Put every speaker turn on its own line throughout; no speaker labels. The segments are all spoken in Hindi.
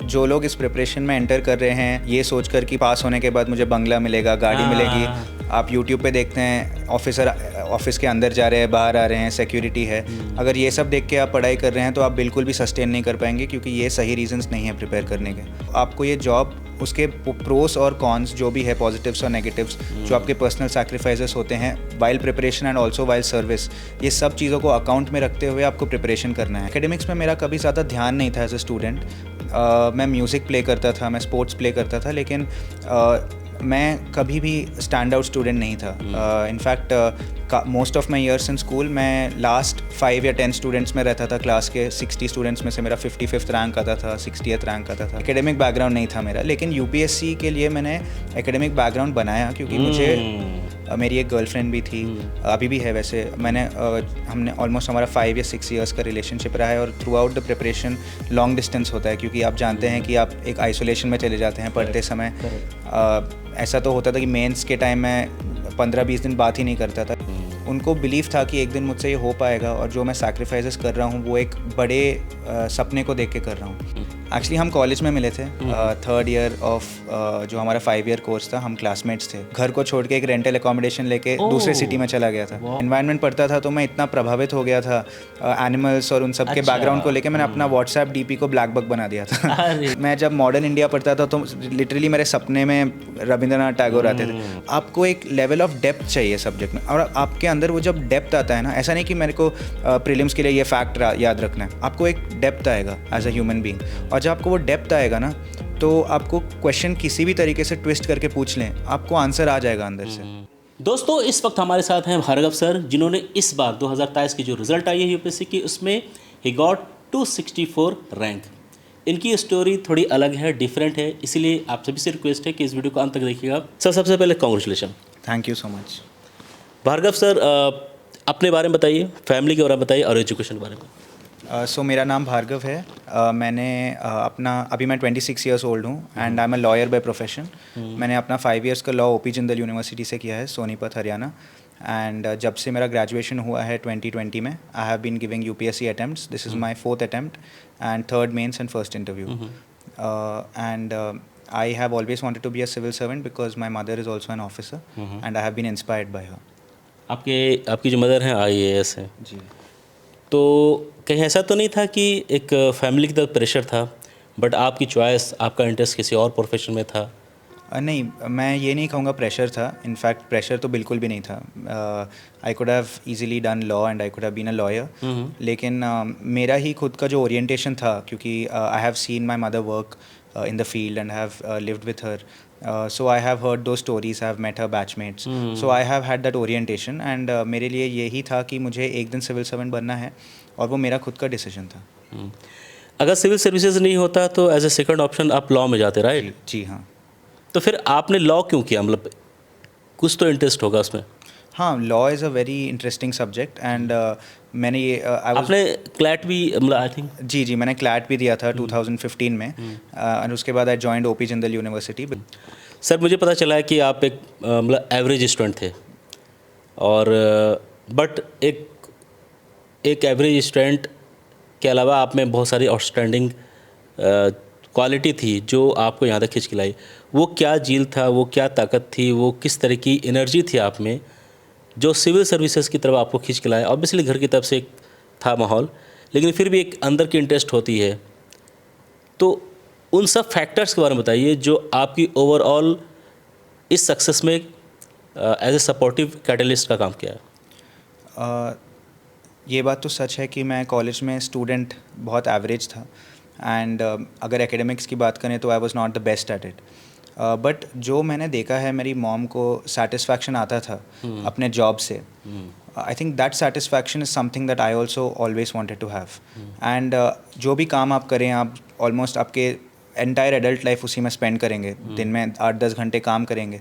जो लोग इस प्रिपरेशन में एंटर कर रहे हैं ये सोच कर कि पास होने के बाद मुझे बंगला मिलेगा, गाड़ी मिलेगी, आप यूट्यूब पे देखते हैं ऑफिस के अंदर जा रहे हैं, बाहर आ रहे हैं, सिक्योरिटी है, अगर ये सब देख के आप पढ़ाई कर रहे हैं तो आप बिल्कुल भी सस्टेन नहीं कर पाएंगे, क्योंकि ये सही रीजंस नहीं है प्रिपेयर करने के। आपको ये जॉब उसके प्रोस और कॉन्स जो भी है, पॉजिटिव्स और नेगेटिव्स, जो आपके पर्सनल सैक्रिफाइसेस होते हैं while preparation and also while service, ये सब चीज़ों को अकाउंट में रखते हुए आपको प्रिपरेशन करना है। एकेडमिक्स में मेरा कभी ज़्यादा ध्यान नहीं था एज ए स्टूडेंट। मैं म्यूज़िक प्ले करता था, मैं स्पोर्ट्स प्ले करता था, लेकिन मैं कभी भी स्टैंड आउट स्टूडेंट नहीं था। In fact most of my years in school मैं लास्ट 5 या 10 स्टूडेंट्स में रहता था। क्लास के 60 स्टूडेंट्स में से मेरा 55th रैंक आता था, 60th रैंक आता था। एकेडमिक बैकग्राउंड नहीं था मेरा, लेकिन यूपीएससी के लिए मैंने एकेडमिक बैकग्राउंड बनाया, क्योंकि मुझे मेरी एक गर्लफ्रेंड भी थी, अभी भी है वैसे। हमने ऑलमोस्ट हमारा 5 या 6 ईयर्स का रिलेशनशिप रहा है, और through out the preparation long distance होता है, क्योंकि आप जानते हैं कि आप एक आइसोलेशन में चले जाते हैं पढ़ते समय। ऐसा तो होता था कि मेंस के टाइम में 15-20 दिन बात ही नहीं करता था। उनको बिलीव था कि एक दिन मुझसे ये हो पाएगा, और जो मैं सैक्रिफाइसेस कर रहा हूँ वो एक बड़े सपने को देख के कर रहा हूँ। एक्चुअली हम कॉलेज में मिले थे, 3rd ईयर ऑफ जो हमारा 5 ईयर कोर्स था, हम क्लासमेट्स थे। घर को छोड़ के एक रेंटल एकोमोडेशन लेके दूसरे सिटी में चला गया था। एनवायरनमेंट पढ़ता था तो मैं इतना प्रभावित हो गया था एनिमल्स और उन सब के बैकग्राउंड को लेके, मैंने अपना व्हाट्सएप डीपी को ब्लैक बक बना दिया था। मैं जब मॉडर्न इंडिया पढ़ता था तो लिटरली मेरे सपने में रविंद्रनाथ टैगोर आते थे। आपको एक लेवल ऑफ डेप्थ चाहिए सब्जेक्ट में, और आपके अंदर वो जब डेप्थ आता है ना, ऐसा नहीं कि मेरे को प्रीलिम्स के लिए ये फैक्ट याद रखना है, आपको एक डेप्थ आएगा एज अ ह्यूमन बीइंग, और जब आपको वो डेप्थ आएगा ना तो आपको क्वेश्चन किसी भी तरीके से ट्विस्ट करके पूछ लें, आपको आंसर आ जाएगा अंदर से।
दोस्तों, इस वक्त हमारे साथ हैं भार्गव सर, जिन्होंने इस बार 2023 की जो रिजल्ट आई है यूपीएससी की, उसमें ही गॉट 264 रैंक। इनकी स्टोरी थोड़ी अलग है, डिफरेंट है, इसीलिए आप सभी से रिक्वेस्ट है कि इस वीडियो को अंत तक देखिएगा। सर, सबसे पहले congratulation.
Thank you so much.
Bhargav sir, अपने बारे में बताइए, फैमिली के बारे में बताइए और एजुकेशन के बारे में।
सो मेरा नाम भार्गव है। अभी मैं 26 ईयर्स ओल्ड हूँ, and I am a lawyer by profession. मैंने अपना 5 ईयर्स का लॉ ओपी जिंदल यूनिवर्सिटी से किया है, सोनीपत हरियाणा। एंड जब से मेरा ग्रेजुएशन हुआ है 2020 में, I have been giving UPSC attempts. This is my 4th attempt and 3rd mains and 1st interview. And I have always wanted to be a civil servant because my mother is also an officer, and I have been inspired by her.
आपकी जो मदर हैं IAS है
जी।
तो कहीं ऐसा तो नहीं था कि एक फैमिली की तरफ प्रेशर था, बट आपकी चॉइस, आपका इंटरेस्ट किसी और प्रोफेशन में था?
नहीं, मैं ये नहीं कहूँगा प्रेशर था। इनफैक्ट प्रेशर तो बिल्कुल भी नहीं था। I could have easily done law and I could have been a lawyer, लेकिन मेरा ही खुद का जो ओरिएंटेशन था, क्योंकि I have seen my mother work in the field and have lived with her, so I have heard those stories, I have met her batchmates, so I have had that orientation, and मेरे लिए यही था कि मुझे एक दिन सिविल सर्वेंट बनना है, और वो मेरा खुद का डिसीजन था।
अगर सिविल सर्विसेज नहीं होता तो एज ए सेकंड ऑप्शन आप लॉ में जाते, राइट?
जी हाँ। तो
फिर आपने लॉ क्यों किया? मतलब कुछ तो इंटरेस्ट होगा उसमें।
हाँ, law is a very interesting subject, and मैंने ये
आपने क्लैट भी, मतलब आई थिंक।
जी, मैंने क्लैट भी दिया था 2015 में, और उसके बाद I joined OP Jindal university.
Sir, मुझे पता चला है कि आप एक मतलब एवरेज स्टूडेंट थे, और बट एक एवरेज स्टूडेंट के अलावा आप में बहुत सारी आउटस्टैंडिंग क्वालिटी थी जो आपको यहाँ तक खींच के लाई। वो क्या झील था, वो क्या ताकत थी, वो किस तरह की एनर्जी थी आप में जो सिविल सर्विसेज की तरफ आपको खींच के लाया? ऑब्वियसली घर की तरफ से एक था माहौल, लेकिन फिर भी एक अंदर की इंटरेस्ट होती है। तो उन सब फैक्टर्स के बारे में बताइए जो आपकी ओवरऑल इस सक्सेस में एज ए सपोर्टिव कैटलिस्ट का काम किया है।
ये बात तो सच है कि मैं कॉलेज में स्टूडेंट बहुत एवरेज था, एंड अगर एकेडमिक्स की बात करें तो I was not the best at it. But जो मैंने देखा है, मेरी मॉम को सेटिस्फैक्शन आता था अपने जॉब से। I think that satisfaction is something that I also always wanted to have. And जो भी काम आप करें, आप ऑलमोस्ट आपके एंटायर एडल्ट लाइफ उसी में स्पेंड करेंगे, दिन में 8-10 घंटे काम करेंगे।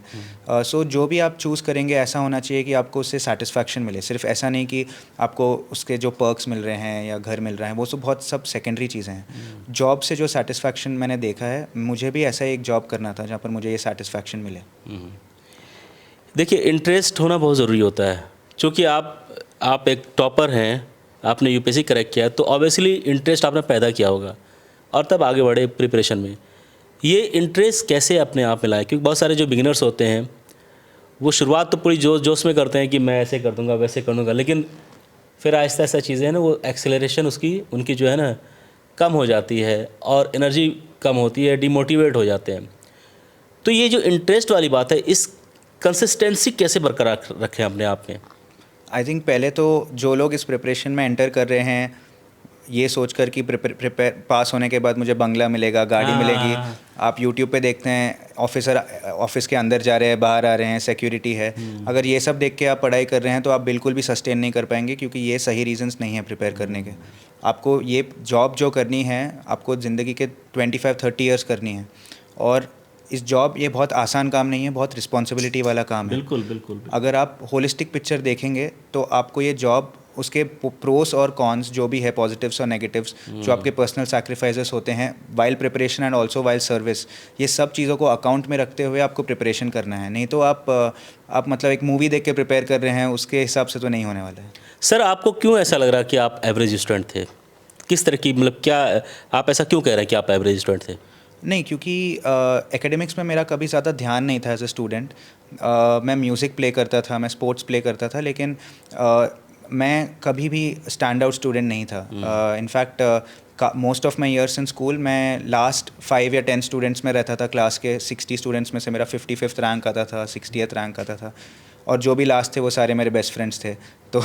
सो जो भी आप चूज़ करेंगे ऐसा होना चाहिए कि आपको उससे सेटिस्फैक्शन मिले। सिर्फ ऐसा नहीं कि आपको उसके जो पर्क्स मिल रहे हैं या घर मिल रहा है, वो सब सेकेंडरी चीज़ें हैं। जॉब से जो सेटिस्फैक्शन मैंने देखा है, मुझे भी ऐसा एक जॉब करना था जहाँ पर मुझे ये सेटिस्फैक्शन मिले।
देखिए, इंटरेस्ट होना बहुत ज़रूरी होता है। चूँकि आप एक टॉपर हैं, आपने यूपीएससी क्रैक किया, तो ऑब्वियसली इंटरेस्ट आपने पैदा किया होगा, और तब आगे बढ़े प्रिपरेशन में। ये इंटरेस्ट कैसे अपने आप में लाए? क्योंकि बहुत सारे जो बिगिनर्स होते हैं वो शुरुआत तो पूरी जोश में करते हैं कि मैं ऐसे कर दूंगा वैसे कर दूंगा, लेकिन फिर आहिस्ता आहिस्ता चीज़ें हैं ना, वो एक्सेलरेशन उसकी उनकी जो है ना कम हो जाती है और एनर्जी कम होती है, डिमोटिवेट हो जाते हैं। तो ये जो इंटरेस्ट वाली बात है, इस कंसिस्टेंसी कैसे बरकरार रखें अपने आप में?
आई थिंक पहले तो जो लोग इस प्रिपरेशन में एंटर कर रहे हैं ये सोच कर कि प्रिपेयर पास होने के बाद मुझे बंगला मिलेगा, गाड़ी मिलेगी। आप यूट्यूब पे देखते हैं ऑफिस के अंदर जा रहे हैं, बाहर आ रहे हैं, सिक्योरिटी है। अगर ये सब देख के आप पढ़ाई कर रहे हैं तो आप बिल्कुल भी सस्टेन नहीं कर पाएंगे, क्योंकि ये सही रीजंस नहीं है प्रिपेयर करने के। आपको ये जॉब जो करनी है आपको ज़िंदगी के 25-30 ईयर्स करनी है, और इस जॉब ये बहुत आसान काम नहीं है, बहुत रिस्पॉन्सिबिलिटी वाला काम है।
बिल्कुल बिल्कुल।
अगर आप होलिस्टिक पिक्चर देखेंगे तो आपको ये जॉब उसके प्रोस और कॉन्स जो भी है, पॉजिटिव्स और नेगेटिव्स, जो आपके पर्सनल सैक्रिफाइसेस होते हैं while preparation and also while service, ये सब चीज़ों को अकाउंट में रखते हुए आपको प्रिपरेशन करना है। नहीं तो आप मतलब एक मूवी देख के प्रिपेयर कर रहे हैं उसके हिसाब से तो नहीं होने वाला है।
सर आपको क्यों ऐसा लग रहा कि आप एवरेज स्टूडेंट थे? किस तरह की, मतलब क्या आप ऐसा क्यों कह रहे हैं कि आप एवरेज स्टूडेंट थे?
नहीं, क्योंकि एकेडमिक्स में मेरा कभी ज़्यादा ध्यान नहीं था एज अ स्टूडेंट। मैं म्यूज़िक प्ले करता था, मैं स्पोर्ट्स प्ले करता था, लेकिन मैं कभी भी स्टैंड आउट स्टूडेंट नहीं था। In fact most of my years in school मैं लास्ट 5 या 10 स्टूडेंट्स में रहता था। क्लास के 60 स्टूडेंट्स में से मेरा 55th रैंक आता था, 60th रैंक आता था, और जो भी लास्ट थे वो सारे मेरे बेस्ट फ्रेंड्स थे। तो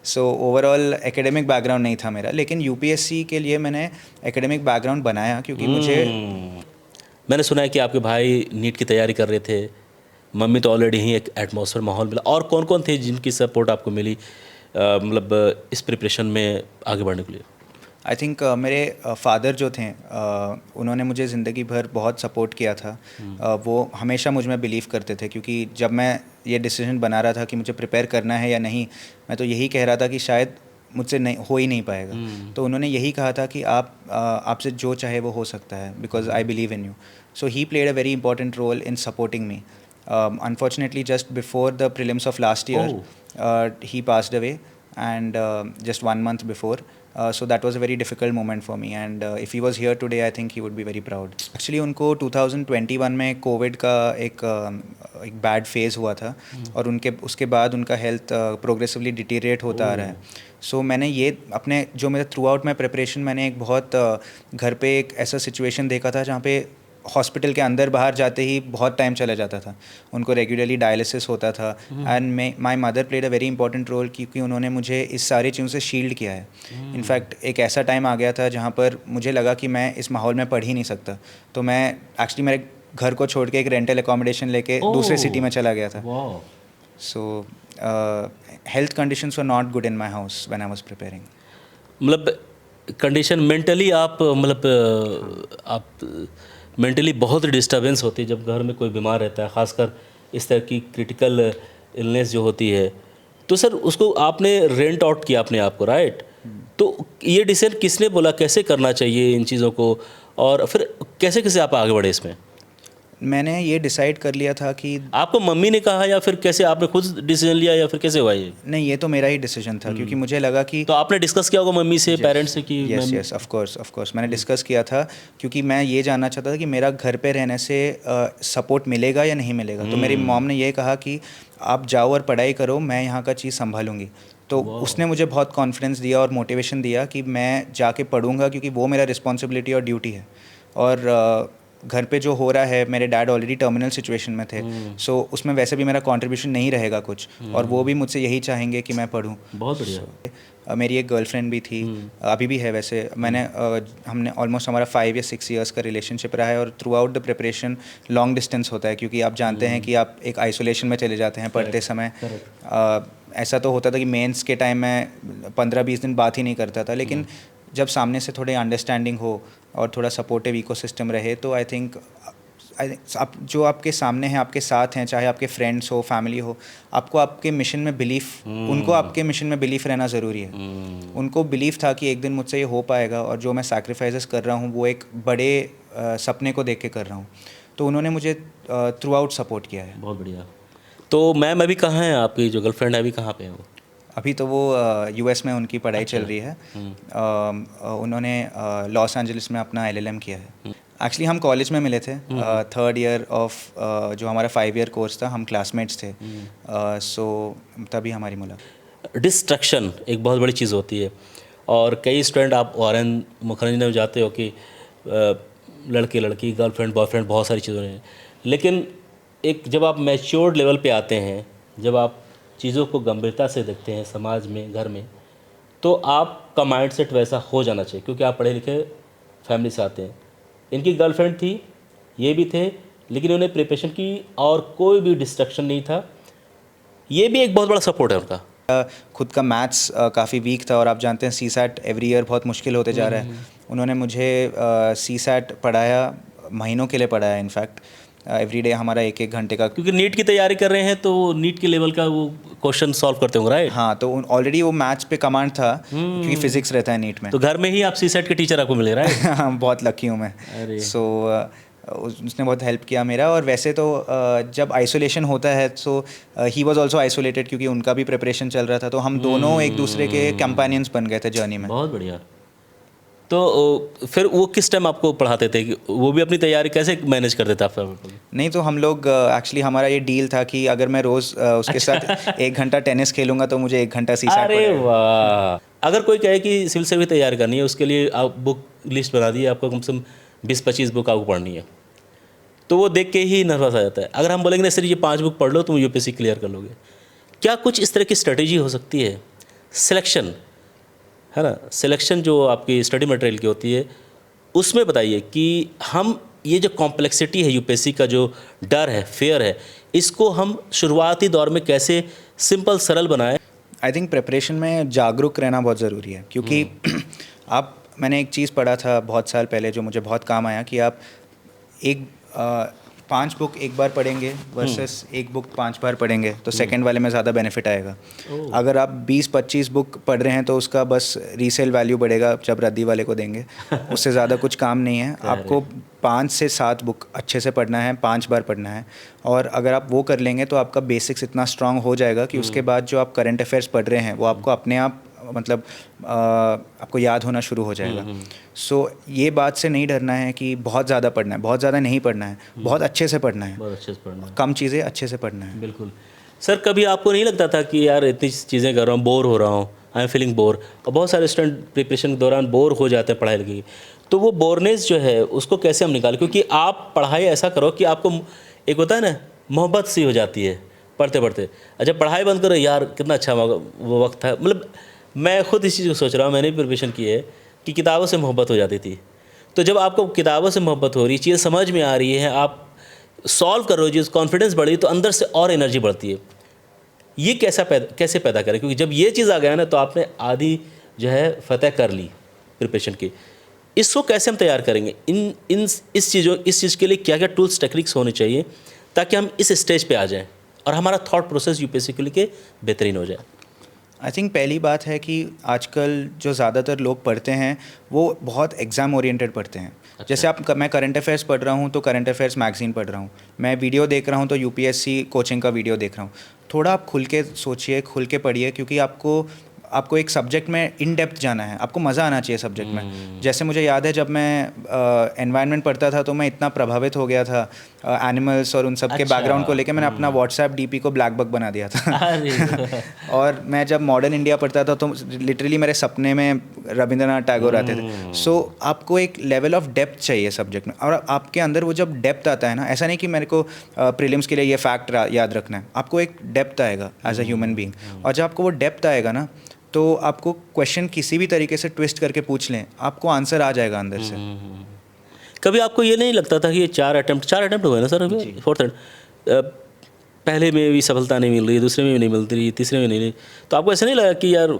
सो ओवरऑल एकेडमिक बैकग्राउंड नहीं था मेरा, लेकिन यूपीएससी के लिए मैंने एकेडमिक बैकग्राउंड बनाया क्योंकि मुझे
मैंने सुना है कि आपके भाई नीट की तैयारी कर रहे थे, मम्मी तो ऑलरेडी ही एक एटमॉस्फेयर माहौल मिला, और कौन कौन थे जिनकी सपोर्ट आपको मिली मतलब इस प्रिपरेशन में आगे बढ़ने के लिए?
आई थिंक मेरे फादर जो थे उन्होंने मुझे ज़िंदगी भर बहुत सपोर्ट किया था। वो हमेशा मुझ में बिलीव करते थे, क्योंकि जब मैं ये डिसीजन बना रहा था कि मुझे प्रिपेयर करना है या नहीं, मैं तो यही कह रहा था कि शायद मुझसे नहीं हो ही नहीं पाएगा। तो उन्होंने यही कहा था कि आपसे जो चाहे वो हो सकता है, because I believe in you. So he played a very important role in supporting me. Unfortunately, just before the prelims of last year, he passed away, and just 1 month before. So that was a very difficult moment for me, and if he was here today, I think he would be very proud. Actually, उनको 2021 में कोविड का एक बैड फेज़ हुआ था, और उसके बाद उनका हेल्थ प्रोग्रेसिवली डिटीरिएट होता आ रहा है। सो मैंने ये अपने जो मेरा थ्रू आउट माई प्रिपरेशन, मैंने एक बहुत घर पे एक ऐसा सिचुएशन देखा था जहाँ पे हॉस्पिटल के अंदर बाहर जाते ही बहुत टाइम चला जाता था, उनको रेगुलरली डायलिसिस होता था। And my mother played a very important role, क्योंकि उन्होंने मुझे इस सारी चीज़ों से शील्ड किया है। इनफैक्ट एक ऐसा टाइम आ गया था जहाँ पर मुझे लगा कि मैं इस माहौल में पढ़ ही नहीं सकता, तो मैं एक्चुअली मेरे घर को छोड़ के एक रेंटल एकोमोडेशन लेके दूसरे सिटी में चला गया था। सो health conditions were not good in my house when I was preparing.
मतलब कंडीशन मेंटली आप मतलब आप मेंटली बहुत डिस्टर्बेंस होती है जब घर में कोई बीमार रहता है, ख़ासकर इस तरह की क्रिटिकल इलनेस जो होती है। तो सर उसको आपने रेंट आउट किया अपने आप को, राइट? तो ये डिसीजन किसने बोला कैसे करना चाहिए इन चीज़ों को, और फिर कैसे कैसे आप आगे बढ़े इसमें?
मैंने ये डिसाइड कर लिया था कि
आपको मम्मी ने कहा या फिर कैसे आपने खुद डिसीजन लिया, या फिर कैसे हुआ ये?
नहीं, ये तो मेरा ही डिसीजन था, क्योंकि मुझे लगा कि
तो आपने डिस्कस किया होगा मम्मी से, पेरेंट्स से कि
यस ऑफ कोर्स मैंने डिस्कस किया था, क्योंकि मैं ये जानना चाहता था कि मेरा घर पे रहने से सपोर्ट मिलेगा या नहीं मिलेगा। तो मेरी मॉम ने ये कहा कि आप जाओ और पढ़ाई करो, मैं यहाँ का चीज़ संभालूंगी। तो उसने मुझे बहुत कॉन्फिडेंस दिया और मोटिवेशन दिया कि मैं जाके पढ़ूंगा, क्योंकि वो मेरा रिस्पॉन्सिबिलिटी और ड्यूटी है। और घर पे जो हो रहा है, मेरे डैड ऑलरेडी टर्मिनल सिचुएशन में थे, सो उसमें वैसे भी मेरा कंट्रीब्यूशन नहीं रहेगा कुछ, और वो भी मुझसे यही चाहेंगे कि मैं पढूं।
बहुत बढ़िया।
मेरी एक गर्लफ्रेंड भी थी, अभी भी है वैसे। हमने ऑलमोस्ट हमारा 5 या 6 ईयर्स का रिलेशनशिप रहा है, और through out the preparation long distance होता है, क्योंकि आप जानते हैं कि आप एक आइसोलेशन में चले जाते हैं पढ़ते समय। ऐसा तो होता था कि मेंस के टाइम में 15-20 दिन बात ही नहीं करता था, लेकिन जब सामने से थोड़ी अंडरस्टैंडिंग हो और थोड़ा सपोर्टिव इकोसिस्टम रहे, तो आई थिंक आप जो आपके सामने हैं, आपके साथ हैं, चाहे आपके फ्रेंड्स हो, फैमिली हो, आपको आपके मिशन में बिलीफ उनको आपके मिशन में बिलीफ रहना ज़रूरी है। उनको बिलीफ था कि एक दिन मुझसे ये हो पाएगा, और जो मैं सैक्रिफाइसेस कर रहा हूँ वो एक बड़े सपने को देख के कर रहा हूँ। तो उन्होंने मुझे थ्रू आउट सपोर्ट किया है।
बहुत बढ़िया। तो मैम अभी कहाँ हैं आपकी जो गर्लफ्रेंड है, अभी कहाँ पे है वो?
अभी तो वो यूएस में उनकी पढ़ाई चल रही है। उन्होंने लॉस एंजलिस में अपना LLM किया है। एक्चुअली हम कॉलेज में मिले थे, 3rd ईयर ऑफ जो हमारा 5 ईयर कोर्स था, हम क्लासमेट्स थे। सो तभी हमारी मुलाकात।
डिस्ट्रक्शन एक बहुत बड़ी चीज़ होती है, और कई स्टूडेंट आप ऑरेंज मुखर्जी में जाते हो कि लड़के लड़की, गर्लफ्रेंड बॉयफ्रेंड, बहुत सारी चीज़ें हैं, लेकिन एक जब आप मैच्योर्ड लेवल पे आते हैं, जब आप चीज़ों को गंभीरता से देखते हैं समाज में, घर में, तो आपका माइंडसेट वैसा हो जाना चाहिए, क्योंकि आप पढ़े लिखे फैमिली से आते हैं। इनकी गर्लफ्रेंड थी, ये भी थे, लेकिन उन्हें प्रिपरेशन की और कोई भी डिस्ट्रक्शन नहीं था। ये भी एक बहुत बड़ा सपोर्ट है उनका।
खुद का मैथ्स काफ़ी वीक था, और आप जानते हैं CSAT एवरी ईयर बहुत मुश्किल होते जा रहा है। उन्होंने मुझे CSAT पढ़ाया, महीनों के लिए पढ़ाया। इनफैक्ट एवरी डे हमारा 1-1 घंटे का,
क्योंकि नीट की तैयारी कर रहे हैं तो नीट के लेवल का वो क्वेश्चन सॉल्व करते होंगे, राइट?
हाँ, तो ऑलरेडी वो मैथ्स पे कमांड था, क्योंकि फिजिक्स रहता है नीट में।
तो घर में ही आप सीसेट के टीचर आपको मिले, राइट?
हाँ, बहुत लकी हूँ मैं।
अरे।
सो उसने बहुत हेल्प किया मेरा। और वैसे तो जब आइसोलेशन होता है, सो ही वाज आल्सो आइसोलेटेड, क्योंकि उनका भी प्रिपरेशन चल रहा था, तो हम दोनों एक दूसरे के कंपेनियंस बन गए थे जर्नी में।
बहुत बढ़िया। तो फिर वो किस टाइम आपको पढ़ाते थे? वो भी अपनी तैयारी कैसे मैनेज करते थे आप?
नहीं, तो हम लोग एक्चुअली हमारा ये डील था कि अगर मैं रोज़ उसके साथ 1 घंटा टेनिस खेलूंगा तो मुझे 1 घंटा CSAT
अरे
पढ़ेगा।
वाह! अगर कोई कहे कि सिविल सर्विस तैयारी करनी है, उसके लिए आप बुक लिस्ट बना दी, आपको कम से कम 20-25 बुक आपको पढ़नी है, तो वो देख के ही नर्वस आ जाता है। अगर हम बोलेंगे ना सिर्फ ये 5 बुक पढ़ लो, तुम UPSC क्लियर कर लोगे, क्या कुछ इस तरह की स्ट्रेटेजी हो सकती है? सिलेक्शन है ना, सिलेक्शन जो आपकी स्टडी मटेरियल की होती है, उसमें बताइए कि हम ये जो कॉम्प्लेक्सिटी है UPSC का, जो डर है, फेयर है, इसको हम शुरुआती दौर में कैसे सिंपल सरल बनाएं?
आई थिंक प्रिपरेशन में जागरूक रहना बहुत ज़रूरी है, क्योंकि मैंने एक चीज़ पढ़ा था बहुत साल पहले जो मुझे बहुत काम आया, कि आप 5 बुक एक बार पढ़ेंगे वर्सेस 1 बुक 5 बार पढ़ेंगे, तो सेकंड वाले में ज़्यादा बेनिफिट आएगा। अगर आप 20-25 बुक पढ़ रहे हैं तो उसका बस रीसेल वैल्यू बढ़ेगा जब रद्दी वाले को देंगे, उससे ज़्यादा कुछ काम नहीं है। आपको 5 से 7 बुक अच्छे से पढ़ना है, 5 बार पढ़ना है, और अगर आप वो कर लेंगे तो आपका बेसिक्स इतना स्ट्रांग हो जाएगा कि उसके बाद जो आप करंट अफेयर्स पढ़ रहे हैं वो आपको अपने आप मतलब आपको याद होना शुरू हो जाएगा। सो ये बात से नहीं डरना है कि बहुत ज़्यादा पढ़ना है, बहुत ज़्यादा नहीं पढ़ना है, बहुत अच्छे से पढ़ना है,
बहुत अच्छे से पढ़ना है,
कम चीज़ें अच्छे से पढ़ना है।
बिल्कुल। सर, कभी आपको नहीं लगता था कि यार इतनी चीज़ें कर रहा हूँ, बोर हो रहा हूँ, आई एम फीलिंग बोर? और बहुत सारे स्टूडेंट प्रिपरेशन के दौरान बोर हो जाते हैं पढ़ाई लिखाई, तो वो बोरनेस जो है उसको कैसे हम निकालें? क्योंकि आप पढ़ाई ऐसा करो कि आपको एक होता है ना, मोहब्बत सी हो जाती है पढ़ते पढ़ते। अच्छा, पढ़ाई बंद करो यार, कितना अच्छा वो वक्त था। मतलब मैं खुद इस चीज़ को सोच रहा हूँ, मैंने भी प्रिपरेशन की है कि किताबों से मोहब्बत हो जाती थी। तो जब आपको किताबों से मोहब्बत हो रही, चीज़ें समझ में आ रही है, आप सॉल्व कर रहे हो, जिस कॉन्फिडेंस बढ़ी, तो अंदर से और एनर्जी बढ़ती है। ये कैसे पैदा करें? क्योंकि जब ये चीज़ आ गया ना, तो आपने आधी जो है फतह कर ली प्रिपरेशन की। इसको कैसे हम तैयार करेंगे? इस चीज़ के लिए क्या क्या टूल्स टेक्निक्स होने चाहिए ताकि हम इस स्टेज पे आ जाएं और हमारा थॉट प्रोसेस UPSC के लिए बेहतरीन हो जाए?
आई थिंक पहली बात है कि आजकल जो ज़्यादातर लोग पढ़ते हैं वो बहुत एग्ज़ाम ओरिएंटेड पढ़ते हैं। अच्छा। जैसे मैं करंट अफेयर्स पढ़ रहा हूँ तो करंट अफेयर्स मैगज़ीन पढ़ रहा हूँ, मैं वीडियो देख रहा हूँ तो UPSC कोचिंग का वीडियो देख रहा हूँ। थोड़ा आप खुल के सोचिए, खुल के पढ़िए, क्योंकि आपको एक सब्जेक्ट में इन डेप्थ जाना है, आपको मज़ा आना चाहिए सब्जेक्ट में। जैसे मुझे याद है जब मैं एनवायरनमेंट पढ़ता था तो मैं इतना प्रभावित हो गया था एनिमल्स और उन सब के बैकग्राउंड को लेकर, मैंने अपना WhatsApp DP को ब्लैक बक बना दिया था। और मैं जब मॉडर्न इंडिया पढ़ता था तो लिटरली मेरे सपने में रविंद्रनाथ टैगोर आते थे। सो आपको एक लेवल ऑफ डेप्थ चाहिए सब्जेक्ट में, और आपके अंदर वो जब डेप्थ आता है ना, ऐसा नहीं कि मेरे को प्रीलिम्स के लिए ये फैक्ट याद रखना है, आपको एक डेप्थ आएगा एज अ ह्यूमन बीइंग। और जब आपको वो डेप्थ आएगा ना, तो आपको क्वेश्चन किसी भी तरीके से ट्विस्ट करके पूछ लें, आपको आंसर आ जाएगा अंदर से।
कभी आपको ये नहीं लगता था कि ये 4 अटेम्प्ट हो गए ना सर, अभी 4th अटेम्प्ट, पहले में भी सफलता नहीं मिल रही, दूसरे में भी नहीं मिलती रही, तीसरे में नहीं, तो आपको ऐसा नहीं लगा कि यार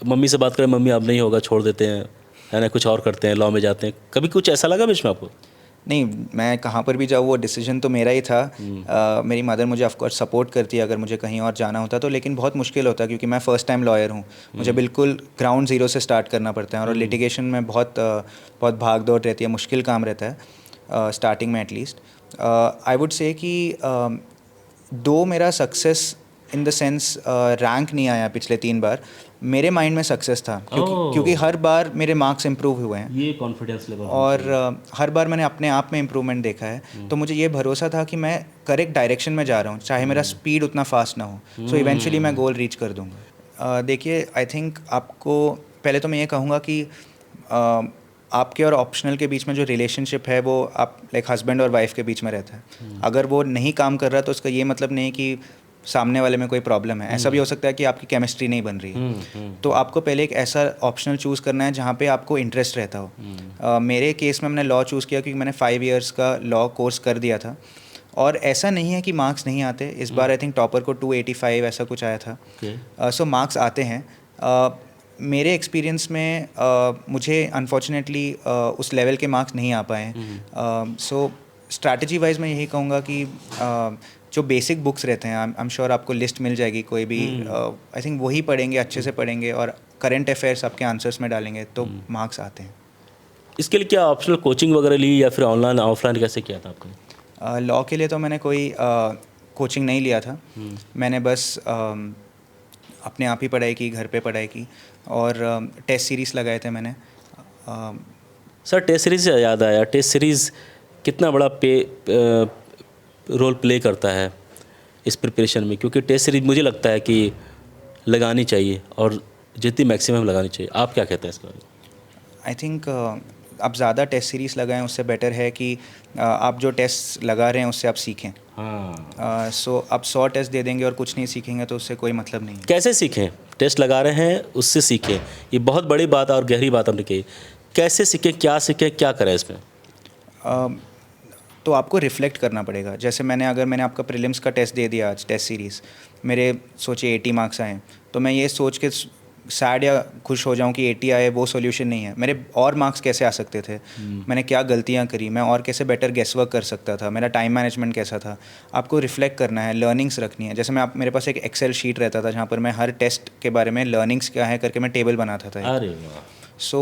मम्मी से बात करें, मम्मी अब नहीं होगा, छोड़ देते हैं, है ना, कुछ और करते हैं, लॉ में जाते हैं? कभी कुछ ऐसा लगा बीच में आपको?
नहीं, मैं कहाँ पर भी जाऊँ वो डिसीजन तो मेरा ही था। मेरी मदर मुझे ऑफकोर्स सपोर्ट करती है अगर मुझे कहीं और जाना होता तो, लेकिन बहुत मुश्किल होता क्योंकि मैं फ़र्स्ट टाइम लॉयर हूँ, मुझे बिल्कुल ग्राउंड ज़ीरो से स्टार्ट करना पड़ता है, और लिटिगेशन में बहुत भाग दौड़ रहती है, मुश्किल काम रहता है स्टार्टिंग में एटलीस्ट। आई वुड से कि दो मेरा success in the sense rank नहीं आया पिछले 3 बार, मेरे माइंड में सक्सेस था, क्योंकि हर बार मेरे मार्क्स इंप्रूव हुए हैं
ये कॉन्फिडेंस लेवल
और हर बार मैंने अपने आप में इम्प्रूवमेंट देखा है। तो मुझे ये भरोसा था कि मैं करेक्ट डायरेक्शन में जा रहा हूँ, चाहे मेरा स्पीड उतना फास्ट ना हो, सो इवेंचुअली मैं गोल रीच कर दूँगा। देखिए, आई थिंक आपको पहले तो मैं ये कहूँगा कि आपके और ऑप्शनल के बीच में जो रिलेशनशिप है वो आप लाइक हस्बैंड और वाइफ के बीच में रहता है। अगर वो नहीं काम कर रहा तो उसका ये मतलब नहीं कि सामने वाले में कोई प्रॉब्लम है। ऐसा भी हो सकता है कि आपकी केमिस्ट्री नहीं बन रही है। तो आपको पहले एक ऐसा ऑप्शनल चूज़ करना है जहाँ पे आपको इंटरेस्ट रहता हो। मेरे केस में मैंने लॉ चूज़ किया क्योंकि मैंने 5 इयर्स का लॉ कोर्स कर दिया था और ऐसा नहीं है कि मार्क्स नहीं आते। इस बार आई थिंक टॉपर को 285 ऐसा कुछ आया था। सो मार्क्स आते हैं। मेरे एक्सपीरियंस में मुझे अनफॉर्चुनेटली उस लेवल के मार्क्स नहीं आ पाए। सो स्ट्रैटेजी वाइज मैं यही कहूँगा कि जो बेसिक बुक्स रहते हैं, आई एम श्योर आपको लिस्ट मिल जाएगी कोई भी, आई थिंक वही पढ़ेंगे, अच्छे से पढ़ेंगे और करंट अफेयर्स आपके आंसर्स में डालेंगे तो मार्क्स आते हैं।
इसके लिए क्या ऑप्शनल कोचिंग वगैरह ली या फिर ऑनलाइन ऑफलाइन कैसे किया था आपने?
लॉ के लिए तो मैंने कोई कोचिंग नहीं लिया था। मैंने बस अपने आप ही पढ़ाई की, घर पे पढ़ाई की और टेस्ट सीरीज़ लगाए थे मैंने।
सर, टेस्ट सीरीज़ से याद आया, टेस्ट सीरीज़ कितना बड़ा रोल प्ले करता है इस प्रिपरेशन में? क्योंकि टेस्ट सीरीज़ मुझे लगता है कि लगानी चाहिए और जितनी मैक्सिमम लगानी चाहिए। आप क्या कहते हैं इसके बारे में?
आई थिंक आप ज़्यादा टेस्ट सीरीज़ लगाएं, उससे बेटर है कि आप जो टेस्ट लगा रहे हैं उससे आप सीखें।
हाँ,
सो आप 100 टेस्ट दे देंगे और कुछ नहीं सीखेंगे तो उससे कोई मतलब नहीं है।
कैसे सीखें? टेस्ट लगा रहे हैं उससे सीखें, ये बहुत बड़ी बात और गहरी बात हमने कही। कैसे सीखें, क्या सीखें, क्या करें इसमें?
तो आपको रिफ्लेक्ट करना पड़ेगा। जैसे अगर मैंने आपका प्रीलिम्स का टेस्ट दे दिया आज, टेस्ट सीरीज़ मेरे सोचिए 80 मार्क्स आए, तो मैं ये सोच के सैड या खुश हो जाऊं कि 80 आए, वो सॉल्यूशन नहीं है। मेरे और मार्क्स कैसे आ सकते थे, मैंने क्या गलतियां करी, मैं और कैसे बेटर गेस वर्क कर सकता था, मेरा टाइम मैनेजमेंट कैसा था। आपको रिफ्लेक्ट करना है, लर्निंग्स रखनी है। जैसे मेरे पास एक एक्सेल शीट रहता था जहाँ पर मैं हर टेस्ट के बारे में लर्निंग्स क्या है करके मैं टेबल बनाता था।
अरे वाह!
सो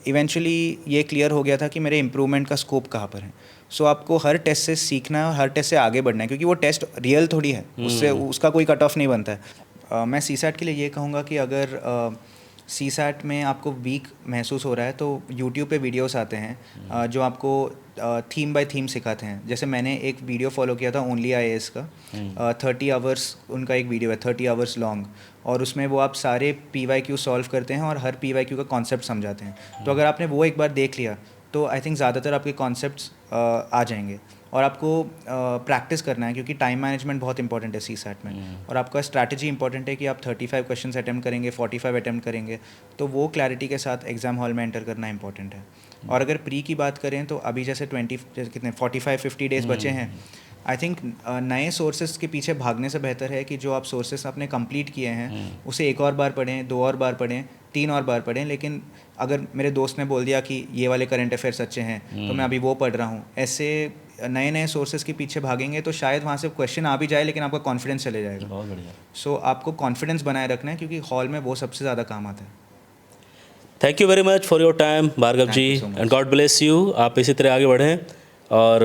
इवेंचुअली ये क्लियर हो गया था कि मेरे इम्प्रूवमेंट का स्कोप कहाँ पर है। सो आपको हर टेस्ट से सीखना है और हर टेस्ट से आगे बढ़ना है, क्योंकि वो टेस्ट रियल थोड़ी है, उससे उसका कोई कट ऑफ नहीं बनता है। मैं सीसैट के लिए ये कहूँगा कि अगर सीसैट में आपको वीक महसूस हो रहा है तो यूट्यूब पे वीडियोस आते हैं जो आपको थीम बाय थीम सिखाते हैं। जैसे मैंने एक वीडियो फॉलो किया था ओनली IAS का, 30 आवर्स उनका एक वीडियो है, 30 आवर्स लॉन्ग, और उसमें वो आप सारे PYQ सॉल्व करते हैं और हर PYQ का कॉन्सेप्ट समझाते हैं। तो अगर आपने वो एक बार देख लिया तो आई थिंक ज़्यादातर आपके कॉन्सेप्ट्स आ जाएंगे। और आपको प्रैक्टिस करना है, क्योंकि टाइम मैनेजमेंट बहुत इंपॉर्टेंट है सीसैट में। और आपका स्ट्रैटेजी इंपॉर्टेंट है कि आप 35 क्वेश्चंस अटैम्प्ट करेंगे, 45 अटैम्प्ट करेंगे, तो वो क्लैरिटी के साथ एग्ज़ाम हॉल में एंटर करना इंपॉर्टेंट है। और अगर प्री की बात करें तो अभी जैसे 45-50 डेज़ बचे हैं। आई थिंक नए सोर्सेज के पीछे भागने से बेहतर है कि जो आप सोर्सेज आपने कंप्लीट किए हैं उसे एक और बार पढ़ें, 2 और बार पढ़ें, 3 और बार पढ़ें। लेकिन अगर मेरे दोस्त ने बोल दिया कि ये वाले करंट अफेयर्स अच्छे हैं तो मैं अभी वो पढ़ रहा हूँ, ऐसे नए सोर्सेज के पीछे भागेंगे तो शायद वहाँ से क्वेश्चन आ भी जाए लेकिन आपका कॉन्फिडेंस चले जाएगा।
बहुत बढ़िया।
सो आपको कॉन्फिडेंस बनाए रखना है, क्योंकि हॉल में वो सबसे ज़्यादा काम आता है।
Thank you very much for your time Bhargav ji, and God bless you. आप इसी तरह आगे बढ़ें और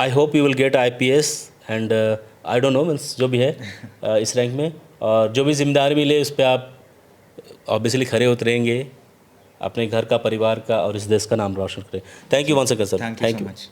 I hope you will get IPS and I don't know means जो भी है इस रैंक में, और जो भी जिम्मेदारी मिले उस पर आप ऑब्वियसली खरे उतरेंगे, अपने घर का, परिवार का और इस देश का नाम रोशन करें। Thank you once again sir.
Thank you so much.